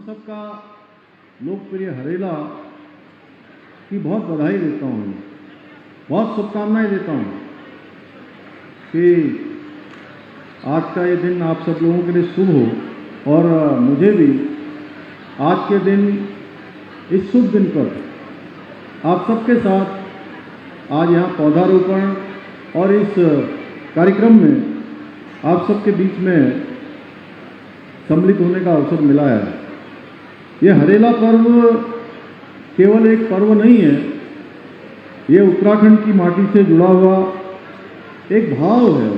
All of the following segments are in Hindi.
सबका लोकप्रिय हरेला की बहुत बधाई देता हूँ, बहुत शुभकामनाएं देता हूँ कि आज का ये दिन आप सब लोगों के लिए शुभ हो और मुझे भी आज के दिन, इस शुभ दिन पर आप सबके साथ आज यहाँ पौधारोपण और इस कार्यक्रम में आप सबके बीच में सम्मिलित होने का अवसर मिला है। ये हरेला पर्व केवल एक पर्व नहीं है, ये उत्तराखंड की माटी से जुड़ा हुआ एक भाव है,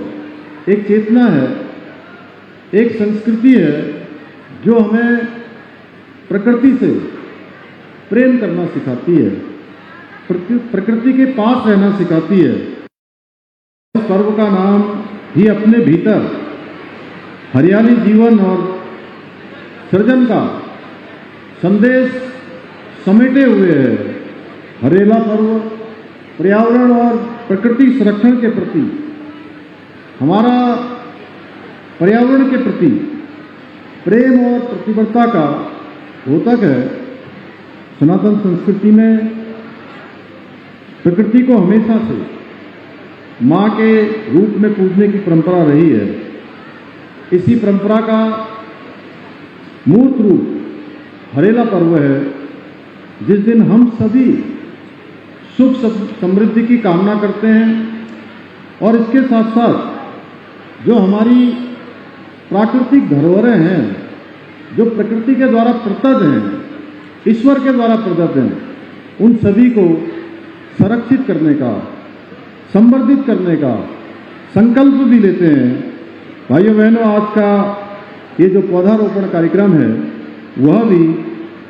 एक चेतना है, एक संस्कृति है जो हमें प्रकृति से प्रेम करना सिखाती है, प्रकृति के पास रहना सिखाती है। इस पर्व का नाम ही अपने भीतर हरियाली जीवन और सृजन का संदेश समेटे हुए है। हरेला पर्व पर्यावरण और प्रकृति संरक्षण के प्रति, हमारा पर्यावरण के प्रति प्रेम और प्रतिबद्धता का द्योतक है। सनातन संस्कृति में प्रकृति को हमेशा से माँ के रूप में पूजने की परंपरा रही है। इसी परंपरा का मूर्त रूप हरेला पर्व है, जिस दिन हम सभी सुख समृद्धि की कामना करते हैं और इसके साथ साथ जो हमारी प्राकृतिक धरोहरें हैं, जो प्रकृति के द्वारा प्रदत्त हैं, ईश्वर के द्वारा प्रदत्त हैं, उन सभी को संरक्षित करने का, संवर्धित करने का संकल्प भी लेते हैं। भाइयों बहनों, आज का ये जो पौधारोपण कार्यक्रम है वह भी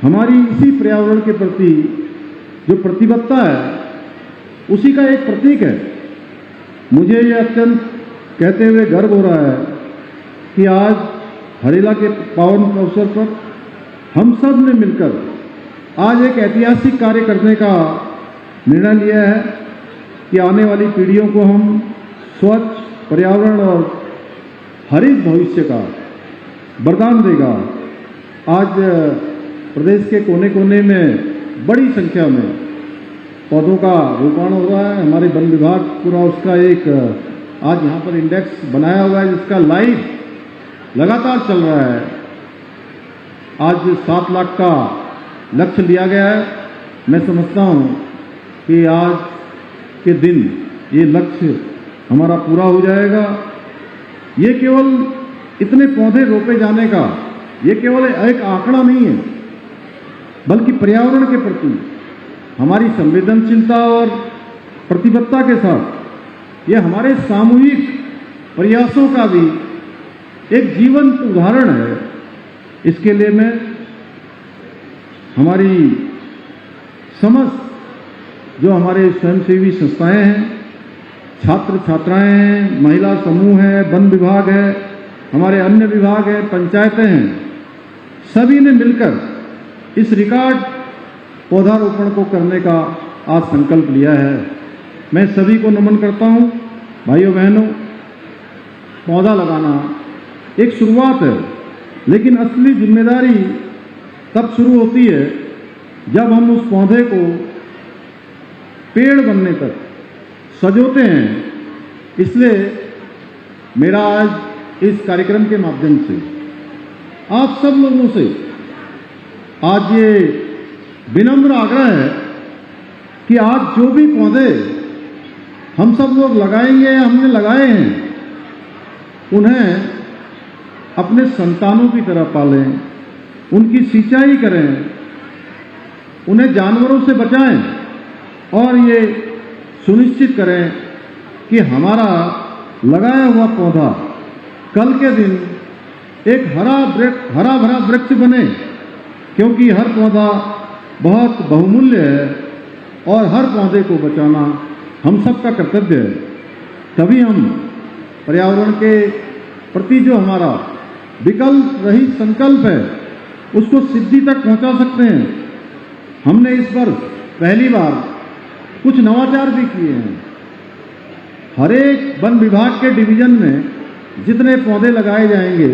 हमारी इसी पर्यावरण के प्रति जो प्रतिबद्धता है उसी का एक प्रतीक है। मुझे ये अत्यंत कहते हुए गर्व हो रहा है कि आज हरेला के पावन अवसर पर हम सब ने मिलकर आज एक ऐतिहासिक कार्य करने का निर्णय लिया है कि आने वाली पीढ़ियों को हम स्वच्छ पर्यावरण और हरित भविष्य का वरदान देगा। आज प्रदेश के कोने कोने में बड़ी संख्या में पौधों का रोपण हो रहा है। हमारे वन विभाग पूरा उसका एक आज यहाँ पर इंडेक्स बनाया हुआ है जिसका लाइव लगातार चल रहा है। आज 7 लाख का लक्ष्य लिया गया है। मैं समझता हूँ कि आज के दिन ये लक्ष्य हमारा पूरा हो जाएगा। ये केवल इतने पौधे रोपे जाने का ये केवल एक आंकड़ा नहीं है, बल्कि पर्यावरण के प्रति हमारी संवेदनशीलता और प्रतिबद्धता के साथ ये हमारे सामूहिक प्रयासों का भी एक जीवंत उदाहरण है। इसके लिए मैं हमारी समस्त जो हमारे स्वयंसेवी संस्थाएं हैं, छात्र छात्राएं हैं, महिला समूह है, वन विभाग है, हमारे अन्य विभाग हैं, पंचायतें हैं, सभी ने मिलकर इस रिकॉर्ड पौधारोपण को करने का आज संकल्प लिया है। मैं सभी को नमन करता हूं। भाइयों बहनों, पौधा लगाना एक शुरुआत है, लेकिन असली जिम्मेदारी तब शुरू होती है जब हम उस पौधे को पेड़ बनने तक सजोते हैं। इसलिए मेरा आज इस कार्यक्रम के माध्यम से आप सब लोगों से आज ये विनम्र आग्रह है कि आज जो भी पौधे हम सब लोग लगाएंगे या हमने लगाए हैं, उन्हें अपने संतानों की तरह पालें, उनकी सिंचाई करें, उन्हें जानवरों से बचाएं और ये सुनिश्चित करें कि हमारा लगाया हुआ पौधा कल के दिन एक हरा भरा वृक्ष बने, क्योंकि हर पौधा बहुत बहुमूल्य है और हर पौधे को बचाना हम सबका कर्तव्य है। तभी हम पर्यावरण के प्रति जो हमारा विकल्प रहित संकल्प है उसको सिद्धि तक पहुंचा सकते हैं। हमने इस वर्ष पहली बार कुछ नवाचार भी किए हैं। हर एक वन विभाग के डिवीजन में जितने पौधे लगाए जाएंगे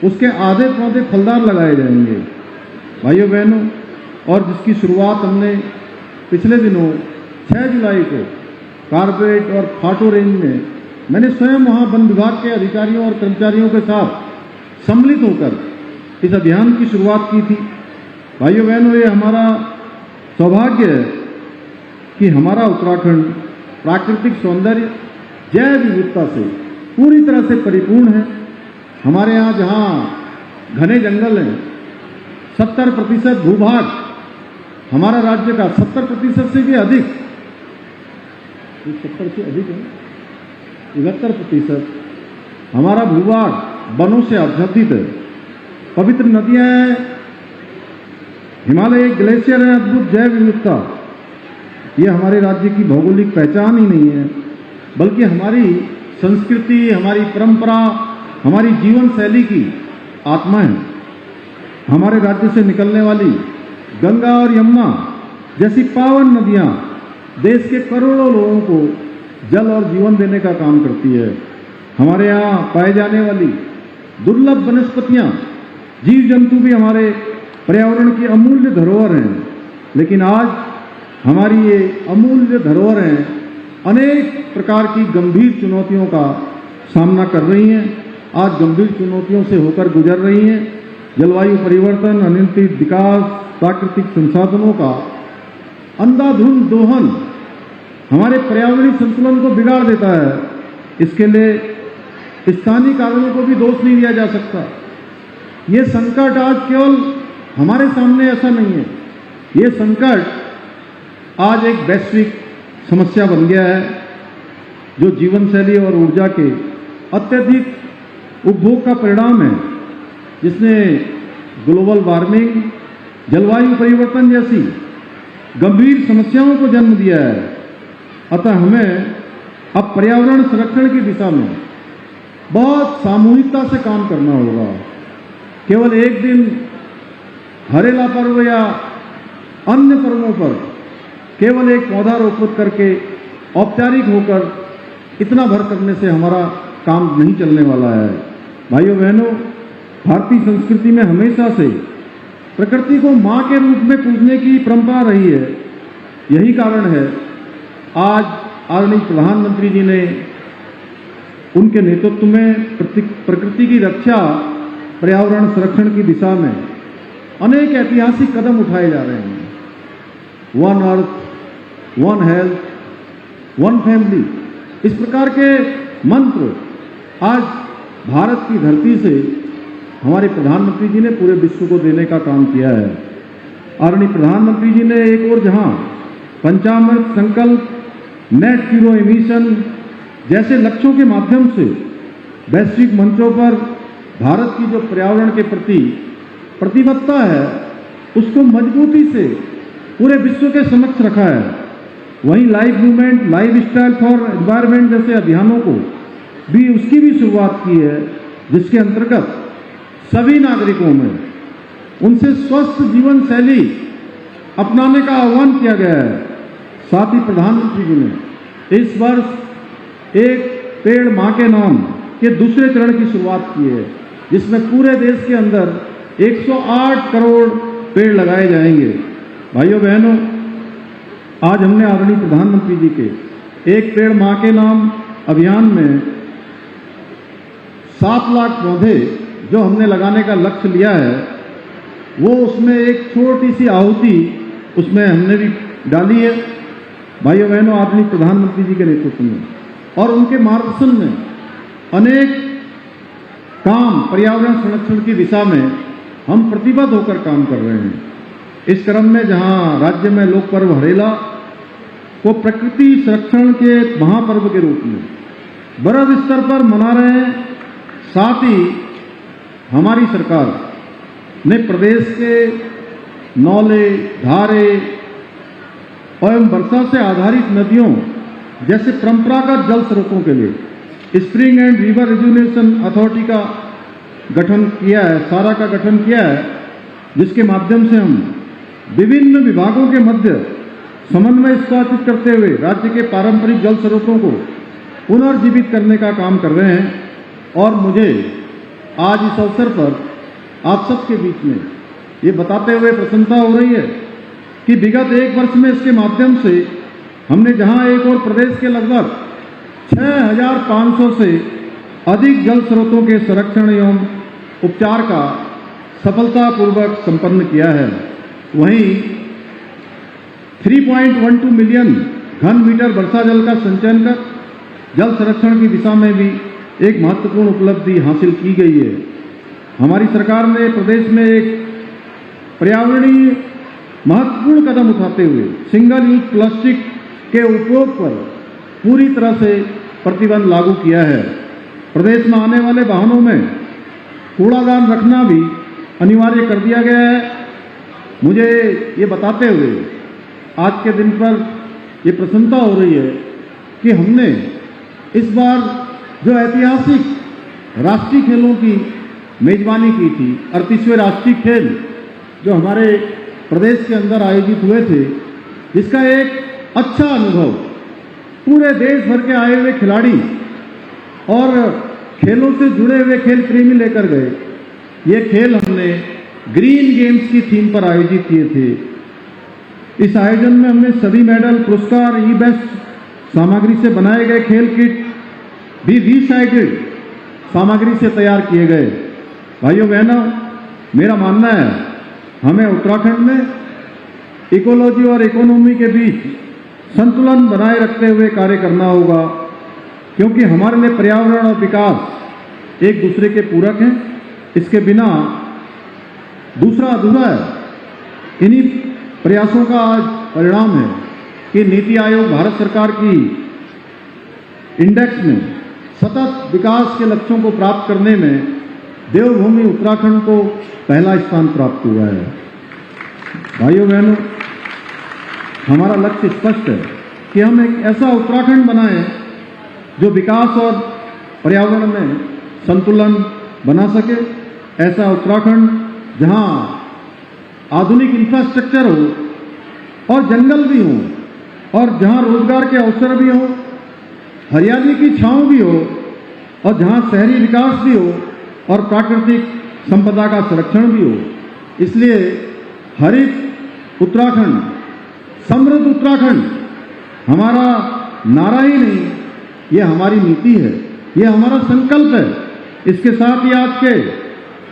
उसके आधे पौधे फलदार लगाए जाएंगे भाइयों बहनों, और जिसकी शुरुआत हमने पिछले दिनों 6 जुलाई को कारपेट और फाटो रेंज में मैंने स्वयं वहाँ वन विभाग के अधिकारियों और कर्मचारियों के साथ सम्मिलित होकर इस अभियान की शुरुआत की थी। भाइयों बहनों, ये हमारा सौभाग्य है कि हमारा उत्तराखंड प्राकृतिक सौंदर्य, जैव विविधता से पूरी तरह से परिपूर्ण है। हमारे यहाँ जहाँ घने जंगल हैं, 70% भूभाग हमारा राज्य का 70% से भी अधिक, 70 से अधिक है, 71% हमारा भूभाग वनों से आच्छादित है। पवित्र नदियां हैं, हिमालय ग्लेशियर है, अद्भुत जैव विविधता। ये हमारे राज्य की भौगोलिक पहचान ही नहीं है, बल्कि हमारी संस्कृति, हमारी परंपरा, हमारी जीवन शैली की आत्मा है। हमारे राज्य से निकलने वाली गंगा और यमुना जैसी पावन नदियां देश के करोड़ों लोगों को जल और जीवन देने का काम करती है। हमारे यहाँ पाए जाने वाली दुर्लभ वनस्पतियां, जीव जंतु भी हमारे पर्यावरण की अमूल्य धरोहर हैं। लेकिन आज हमारी ये अमूल्य धरोहरें अनेक प्रकार की गंभीर चुनौतियों का सामना कर रही हैं, आज गंभीर चुनौतियों से होकर गुजर रही हैं। जलवायु परिवर्तन, अनियंत्रित विकास, प्राकृतिक संसाधनों का अंधाधुंध दोहन हमारे पर्यावरणीय संतुलन को बिगाड़ देता है। इसके लिए स्थानीय कारणों को भी दोष नहीं दिया जा सकता। ये संकट आज केवल हमारे सामने ऐसा नहीं है, ये संकट आज एक वैश्विक समस्या बन गया है, जो जीवन शैली और ऊर्जा के अत्यधिक उपभोग का परिणाम है, जिसने ग्लोबल वार्मिंग, जलवायु परिवर्तन जैसी गंभीर समस्याओं को जन्म दिया है। अतः हमें अब पर्यावरण संरक्षण की दिशा में बहुत सामूहिकता से काम करना होगा। केवल एक दिन हरेला पर्व या अन्य पर्वों पर केवल एक पौधा रोपित करके औपचारिक होकर इतना भर करने से हमारा काम नहीं चलने वाला है। भाइयों बहनों, भारतीय संस्कृति में हमेशा से प्रकृति को मां के रूप में पूजने की परंपरा रही है। यही कारण है आज आदरणीय प्रधानमंत्री जी ने उनके नेतृत्व में प्रकृति की रक्षा, पर्यावरण संरक्षण की दिशा में अनेक ऐतिहासिक कदम उठाए जा रहे हैं। One earth, one health, one family, इस प्रकार के मंत्र आज भारत की धरती से हमारे प्रधानमंत्री जी ने पूरे विश्व को देने का काम किया है। आदरणीय प्रधानमंत्री जी ने एक और जहां पंचामृत संकल्प, नेट जीरो एमिशन जैसे लक्ष्यों के माध्यम से वैश्विक मंचों पर भारत की जो पर्यावरण के प्रति प्रतिबद्धता है, उसको मजबूती से पूरे विश्व के समक्ष रखा है। वहीं life movement, life style for environment जैसे अभियानों को भी उसकी भी शुरुआत की है, जिसके अंतर्गत सभी नागरिकों में उनसे स्वस्थ जीवन शैली अपनाने का आह्वान किया गया है। साथ ही प्रधानमंत्री जी ने इस वर्ष एक पेड़ मां के नाम के दूसरे चरण की शुरुआत की है, जिसमें पूरे देश के अंदर 108 करोड़ पेड़ लगाए जाएंगे। भाइयों बहनों, आज हमने आदरणीय प्रधानमंत्री जी के एक पेड़ मां के नाम अभियान में 7 लाख पौधे जो हमने लगाने का लक्ष्य लिया है, वो उसमें एक छोटी सी आहुति उसमें हमने भी डाली है। भाइयों बहनों, आदरणीय प्रधानमंत्री जी के नेतृत्व में और उनके मार्गदर्शन में अनेक काम पर्यावरण संरक्षण की दिशा में हम प्रतिबद्ध होकर काम कर रहे हैं। इस क्रम में जहां राज्य में लोक पर्व हरेला को प्रकृति संरक्षण के महापर्व के रूप में बड़े स्तर पर मना रहे हैं, साथ ही हमारी सरकार ने प्रदेश के नौले, धारे एवं वर्षा से आधारित नदियों जैसे परंपरागत जल स्रोतों के लिए स्प्रिंग एंड रिवर रिजुनेशन अथॉरिटी का गठन किया है, सारा का गठन किया है, जिसके माध्यम से हम विभिन्न विभागों के मध्य समन्वय स्थापित करते हुए राज्य के पारंपरिक जल स्रोतों को पुनर्जीवित करने का काम कर रहे हैं। और मुझे आज इस अवसर पर आप सबके बीच में ये बताते हुए प्रसन्नता हो रही है कि विगत 1 वर्ष में इसके माध्यम से हमने जहां एक और प्रदेश के लगभग 6,500 से अधिक जल स्रोतों के संरक्षण एवं उपचार का सफलतापूर्वक संपन्न किया है, वहीं 3.12 मिलियन घन मीटर वर्षा जल का संचयन कर जल संरक्षण की दिशा में भी एक महत्वपूर्ण उपलब्धि हासिल की गई है। हमारी सरकार ने प्रदेश में एक पर्यावरणीय महत्वपूर्ण कदम उठाते हुए सिंगल यूज प्लास्टिक के उपयोग पर पूरी तरह से प्रतिबंध लागू किया है। प्रदेश में आने वाले वाहनों में कूड़ादान रखना भी अनिवार्य कर दिया गया है। मुझे ये बताते हुए आज के दिन पर ये प्रसन्नता हो रही है कि हमने इस बार जो ऐतिहासिक राष्ट्रीय खेलों की मेजबानी की थी, 38वें राष्ट्रीय खेल जो हमारे प्रदेश के अंदर आयोजित हुए थे, जिसका एक अच्छा अनुभव पूरे देश भर के आए हुए खिलाड़ी और खेलों से जुड़े हुए खेल प्रेमी लेकर गए। ये खेल हमने ग्रीन गेम्स की थीम पर आयोजित किए थे। इस आयोजन में हमने सभी मेडल, पुरस्कार, ई बेस्ट सामग्री से बनाए गए खेल किट भी रिसाइकिल्ड सामग्री से तैयार किए गए। भाइयों बहनों, मेरा मानना है हमें उत्तराखंड में इकोलॉजी और इकोनॉमी के बीच संतुलन बनाए रखते हुए कार्य करना होगा, क्योंकि हमारे लिए पर्यावरण और विकास एक दूसरे के पूरक हैं। इसके बिना दूसरा अधूरा है। इन्हीं प्रयासों का आज परिणाम है कि नीति आयोग भारत सरकार की इंडेक्स में सतत विकास के लक्ष्यों को प्राप्त करने में देवभूमि उत्तराखंड को पहला स्थान प्राप्त हुआ है। भाइयों बहनों, हमारा लक्ष्य स्पष्ट है कि हम एक ऐसा उत्तराखंड बनाएं जो विकास और पर्यावरण में संतुलन बना सके, ऐसा उत्तराखंड जहां आधुनिक इंफ्रास्ट्रक्चर हो और जंगल भी हो और जहां रोजगार के अवसर भी हो, हरियाली की छांव भी हो और जहां शहरी विकास भी हो और प्राकृतिक संपदा का संरक्षण भी हो। इसलिए हरित उत्तराखंड, समृद्ध उत्तराखंड हमारा नारा ही नहीं, ये हमारी नीति है, ये हमारा संकल्प है। इसके साथ ही आज के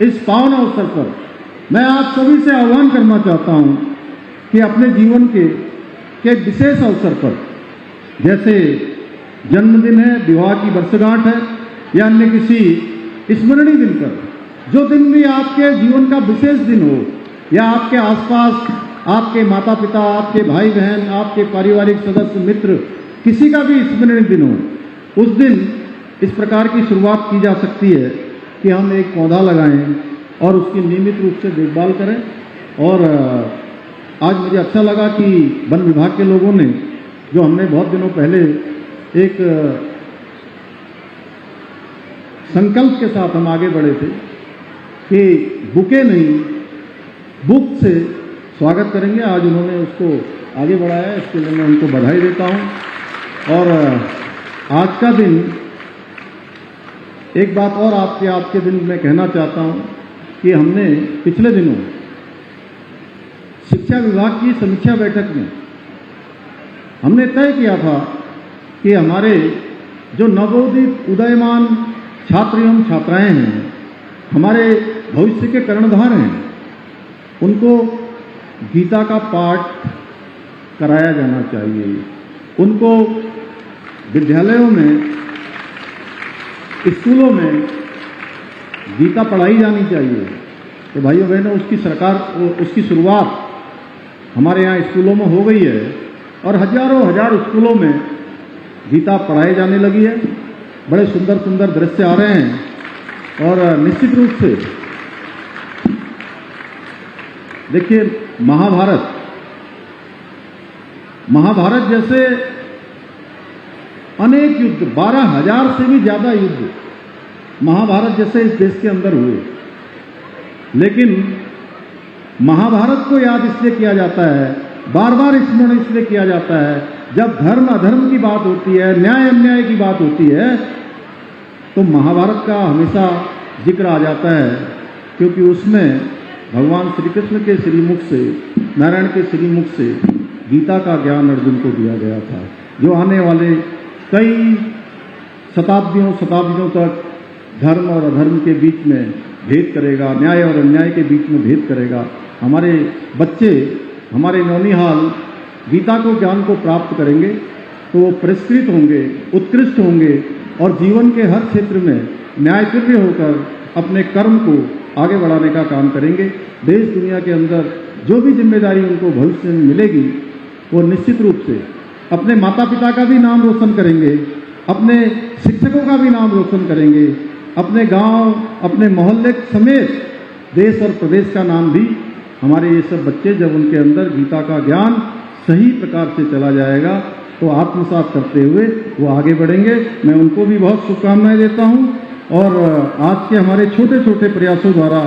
इस पावन अवसर पर मैं आप सभी से आह्वान करना चाहता हूं कि अपने जीवन के विशेष अवसर पर, जैसे जन्मदिन है, विवाह की वर्षगांठ है या अन्य किसी स्मरणीय दिन पर, जो दिन भी आपके जीवन का विशेष दिन हो या आपके आसपास आपके माता पिता, आपके भाई बहन, आपके पारिवारिक सदस्य, मित्र, किसी का भी स्मरणीय दिन हो, उस दिन इस प्रकार की शुरुआत की जा सकती है कि हम एक पौधा लगाएं और उसकी नियमित रूप से देखभाल करें। और आज मुझे अच्छा लगा कि वन विभाग के लोगों ने, जो हमने बहुत दिनों पहले एक संकल्प के साथ हम आगे बढ़े थे कि बुके नहीं बुक से स्वागत करेंगे, आज उन्होंने उसको आगे बढ़ाया। इसके लिए मैं उनको बधाई देता हूं। और आज का दिन, एक बात और आज के दिन मैं कहना चाहता हूं कि हमने पिछले दिनों शिक्षा विभाग की समीक्षा बैठक में हमने तय किया था कि हमारे जो नवोदित उदयमान छात्र एवं छात्राएं हैं, हमारे भविष्य के कर्णधार हैं, उनको गीता का पाठ कराया जाना चाहिए। उनको विद्यालयों में, स्कूलों में गीता पढ़ाई जानी चाहिए। तो भाइयों बहनों, उसकी शुरुआत हमारे यहाँ स्कूलों में हो गई है और हजारों हजार स्कूलों में गीता पढ़ाई जाने लगी है। बड़े सुंदर सुंदर दृश्य आ रहे हैं और निश्चित रूप से देखिए, महाभारत जैसे अनेक युद्ध, 12,000 से भी ज्यादा युद्ध महाभारत जैसे इस देश के अंदर हुए, लेकिन महाभारत को याद इसलिए किया जाता है, बार बार स्मरण इसलिए किया जाता है, जब धर्म अधर्म की बात होती है, न्याय अन्याय की बात होती है, तो महाभारत का हमेशा जिक्र आ जाता है, क्योंकि उसमें भगवान श्री कृष्ण के श्रीमुख से, नारायण के श्रीमुख से गीता का ज्ञान अर्जुन को दिया गया था, जो आने वाले कई शताब्दियों तक धर्म और अधर्म के बीच में भेद करेगा, न्याय और अन्याय के बीच में भेद करेगा। हमारे बच्चे, हमारे नौनिहाल गीता को ज्ञान को प्राप्त करेंगे तो वो पुरस्कृत होंगे, उत्कृष्ट होंगे और जीवन के हर क्षेत्र में न्यायप्रिय होकर अपने कर्म को आगे बढ़ाने का काम करेंगे। देश दुनिया के अंदर जो भी जिम्मेदारी उनको भविष्य में मिलेगी वो निश्चित रूप से अपने माता पिता का भी नाम रोशन करेंगे, अपने शिक्षकों का भी नाम रोशन करेंगे, अपने गांव, अपने मोहल्ले समेत देश और प्रदेश का नाम भी। हमारे ये सब बच्चे जब उनके अंदर गीता का ज्ञान सही प्रकार से चला जाएगा तो आत्मसात करते हुए वो आगे बढ़ेंगे। मैं उनको भी बहुत शुभकामनाएं देता हूं और आज के हमारे छोटे छोटे प्रयासों द्वारा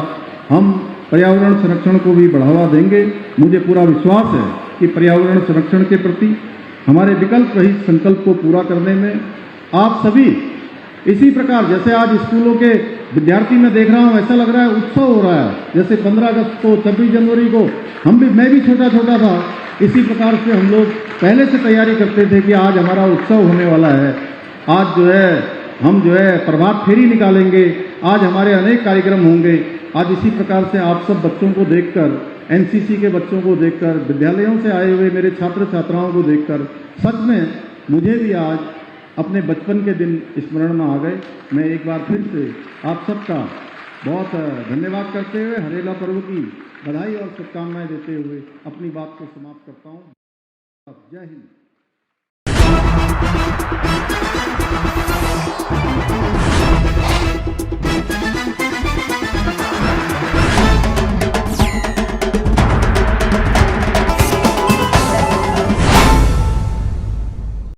हम पर्यावरण संरक्षण को भी बढ़ावा देंगे। मुझे पूरा विश्वास है कि पर्यावरण संरक्षण के प्रति हमारे विकल्प रहित संकल्प को पूरा करने में आप सभी इसी प्रकार, जैसे आज स्कूलों के विद्यार्थी मैं देख रहा हूं, ऐसा लग रहा है उत्सव हो रहा है। जैसे 15 अगस्त को, 26 जनवरी को मैं भी छोटा था, इसी प्रकार से हम लोग पहले से तैयारी करते थे कि आज हमारा उत्सव होने वाला है, आज हम प्रभात फेरी निकालेंगे, आज हमारे अनेक कार्यक्रम होंगे। आज इसी प्रकार से आप सब बच्चों को देखकर, एनसीसी के बच्चों को देखकर, विद्यालयों से आए हुए मेरे छात्र छात्राओं को देखकर सच में मुझे भी आज अपने बचपन के दिन स्मरण में आ गए। मैं एक बार फिर से आप सबका बहुत धन्यवाद करते हुए हरेला पर्व की बधाई और शुभकामनाएं देते हुए अपनी बात को समाप्त करता हूँ। जय हिंद।